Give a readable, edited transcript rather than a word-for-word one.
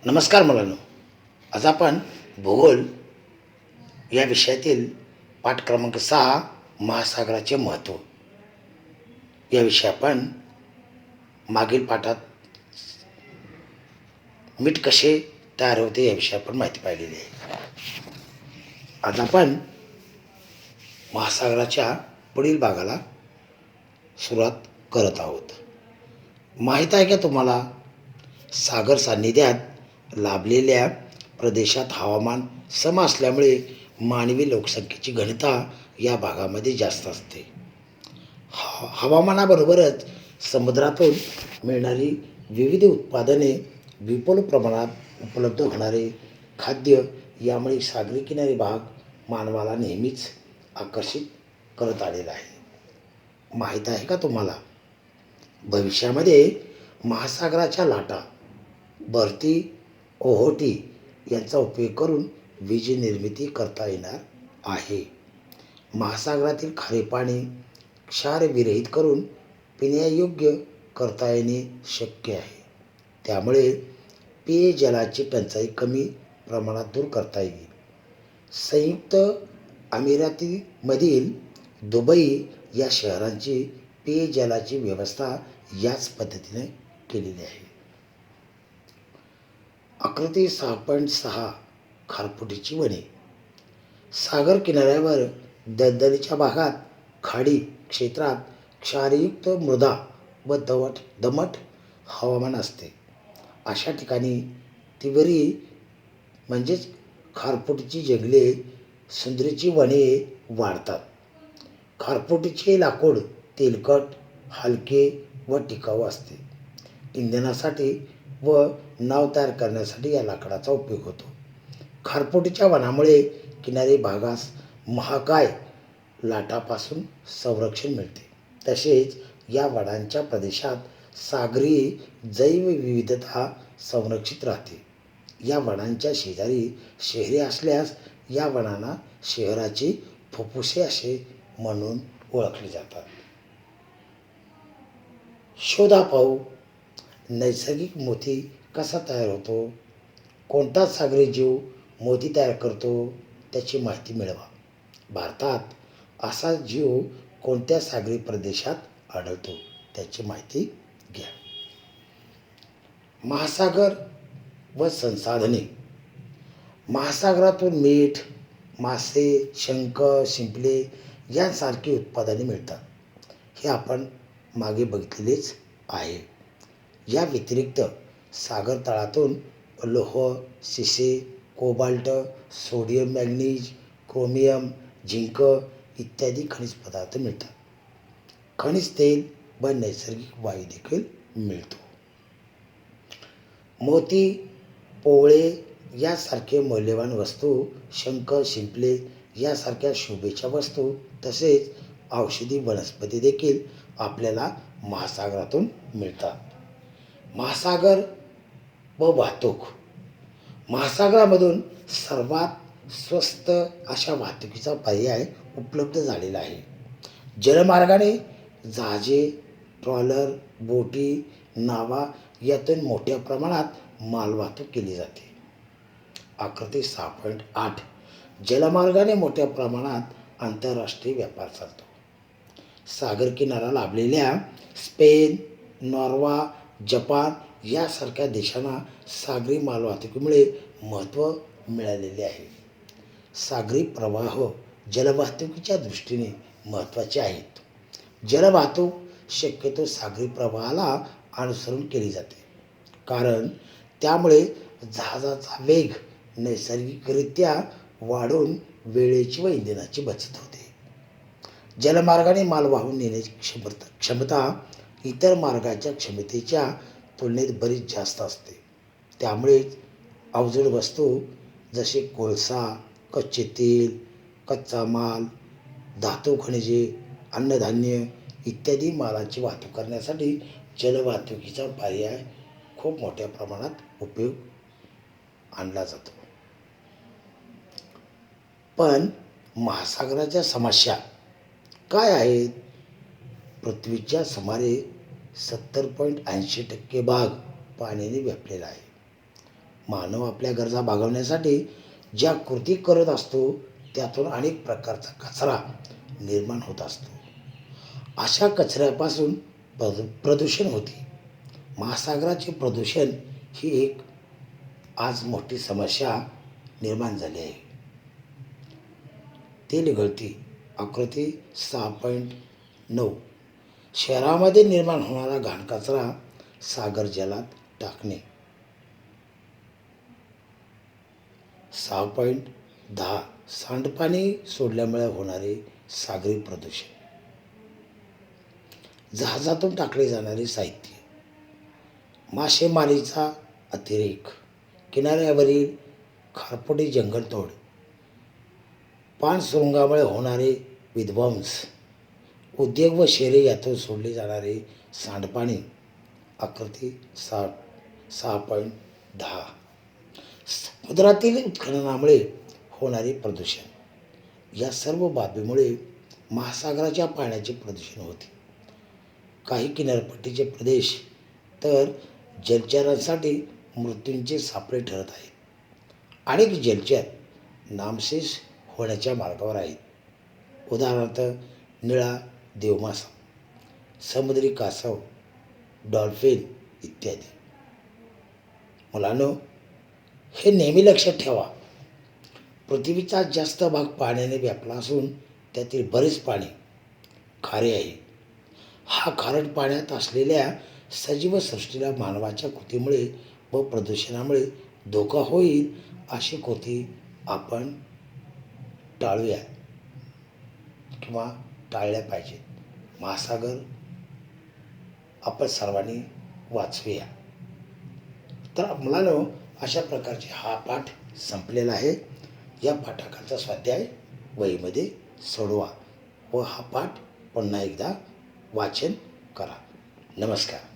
नमस्कार मुलांनो. आज आपण भूगोल या विषयातील पाठ क्रमांक 6 महासागराचे महत्त्व या विषयी आपण मागील पाठात मीठ कसे तयार होते याविषयी आपण माहिती पाहिलेली आहे. आज आपण महासागराच्या पुढील भागाला सुरुवात करत आहोत. माहीत आहे का तुम्हाला, सागर सान्निध्यात लाभलेल्या प्रदेशात हवामान सम असल्यामुळे मानवी लोकसंख्येची घनता या भागामध्ये जास्त असते. हवामानाबरोबरच समुद्रातून मिळणारी विविध उत्पादने, विपुल प्रमाणात उपलब्ध होणारे खाद्य यामुळे सागरी किनारी भाग मानवाला नेहमीच आकर्षित करत आलेला आहे. माहीत आहे का तुम्हाला, भविष्यामध्ये महासागराच्या लाटा, भरती, ओहोटी यांचा उपयोग करून वीज निर्मिती करता येणार आहे. महासागरातील खारे पाणी क्षारविरहित करून पिण्यायोग्य करता येणे शक्य आहे. त्यामुळे पेयजलाची टंचाई कमी प्रमाणात दूर करता येईल. संयुक्त अमिरातीमधील दुबई या शहरांची पेयजलाची व्यवस्था याच पद्धतीने केलेली आहे. आकृती 6.6 खारफुटीची वने. सागर किनाऱ्यावर दलदलीच्या भागात, खाडी क्षेत्रात क्षारयुक्त मृदा व दमट हवामान असते. अशा ठिकाणी तिवरी म्हणजेच खारफुटीची जंगले, सुंदरीची वने वाढतात. खारफुटीचे लाकूड तेलकट, हलके व टिकाऊ असते. इंधनासाठी व नाव तयार करण्यासाठी या लाकडाचा उपयोग होतो. खारफुटीच्या वनामुळे किनारी भागास महाकाय लाटापासून संरक्षण मिळते. तसेच या वनांच्या प्रदेशात सागरी जैवविविधता संरक्षित राहते. या वनांच्या शेजारी शहरे असल्यास या वनांना शहराची फुफ्फुसे असे म्हणून ओळखले जातात. शोधा पाहू, नैसर्गिक मोती कसा तयार होतो? कोणता सागरी जीव मोती तयार करतो त्याची माहिती मिळवा. भारतात असा जीव कोणत्या सागरी प्रदेशात आढळतो त्याची माहिती घ्या. महासागर व संसाधने. महासागरातून मीठ, मासे, शंख, शिंपले यांसारखी उत्पादने मिळतात. हे आपण मागे बघितलेलेच आहे. या व्यतिरिक्त सागर तळातून लोह, शिसे, cobalt, sodium, manganese, chromium, zinc इत्यादी खनिज पदार्थ मिळतात. खनिज तेल व नैसर्गिक वायू देखील मिळतो. मोती, पोवळे यासारखे मौल्यवान वस्तू, शंख, शिंपले यासारख्या शोभेच्या वस्तू तसेच औषधी वनस्पती देखील आपल्याला महासागरातून मिळतात. महासागर व वाहतूक. महासागरामधून सर्वात स्वस्त अशा वाहतुकीचा पर्याय उपलब्ध झालेला आहे. जलमार्गाने जहाजे, ट्रॉलर, बोटी, नावा यातून मोठ्या प्रमाणात मालवाहतूक केली जाते. आकृती 6.8 जलमार्गाने मोठ्या प्रमाणात आंतरराष्ट्रीय व्यापार चालतो. सागर किनारा लाभलेल्या स्पेन, नॉर्वा, जपान यासारख्या देशांना सागरी मालवाहतुकीमुळे महत्त्व मिळालेले आहे. सागरी प्रवाह जलवाहतुकीच्या दृष्टीने महत्त्वाचे आहेत. जलवाहतूक शक्यतो सागरी प्रवाहाला अनुसरून केली जाते, कारण त्यामुळे जहाजाचा वेग नैसर्गिकरित्या वाढून वेळेची व इंधनाची बचत होते. जलमार्गाने माल वाहून नेण्याची क्षमता इतर मार्गाच्या क्षमतेच्या तुलनेत बरीच जास्त असते. त्यामुळे अवजड वस्तू जसे कोळसा, कच्चे तेल, कच्चा माल, धातू, खनिजे, अन्नधान्य इत्यादी मालाची वाहतूक करण्यासाठी जलवाहतुकीचा पर्याय खूप मोठ्या प्रमाणात उपयोग आणला जातो. पण महासागराच्या समस्या काय आहेत? पृथ्वीच्या सुमारे 70.80% भाग पाण्याने व्यापलेला आहे. मानव आपल्या गरजा भागवण्यासाठी ज्या कृती करत असतो त्यातून अनेक प्रकारचा कचरा निर्माण होत असतो. अशा कचऱ्यापासून प्रदूषण होते. महासागराचे प्रदूषण ही एक आज मोठी समस्या निर्माण झाली आहे. तेल गळती आकृती 6.9. शहरामध्ये निर्माण होणारा घाण कचरा सागर जलात टाकणे. 6.10. सांडपाणी सोडल्यामुळे होणारे सागरी प्रदूषण. जहाजातून टाकले जाणारे साहित्य, मासेमारीचा अतिरेक, किनाऱ्यावरील खारफुटी जंगलतोड, पाणसुरुंगामुळे होणारे विध्वंस, उद्योग व शहरे यातून सोडले जाणारे सांडपाणी. आकृती 6.10. समुद्रातील उत्खननामुळे होणारे प्रदूषण. या सर्व बाबीमुळे महासागराच्या पाण्याचे प्रदूषण होते. काही किनारपट्टीचे प्रदेश तर जलचरांसाठी मृत्यूंचे सापळे ठरत आहेत. अनेक जलचर नामशेष होण्याच्या मार्गावर आहेत. उदाहरणार्थ निळा देवमासा, समुद्री कासव, डॉल्फिन इत्यादी. मुलांनो, हे नेहमी लक्षात ठेवा, पृथ्वीचा जास्त भाग पाण्याने व्यापला असून त्यातील बरेच पाणी खारे आहे. हा खारट पाण्यात असलेल्या सजीव सृष्टीला मानवाच्या कृतीमुळे व प्रदूषणामुळे धोका होईल अशी कृती आपण टाळूया किंवा टाळल्या पाहिजेत. महासागर आपण सर्वांनी वाचवूया. तर मुलांनो, अशा प्रकारचे हा पाठ संपलेला आहे. या पाठाखालचा स्वाध्याय वहीमध्ये सोडवा व हा पाठ पुन्हा एकदा वाचन करा. नमस्कार.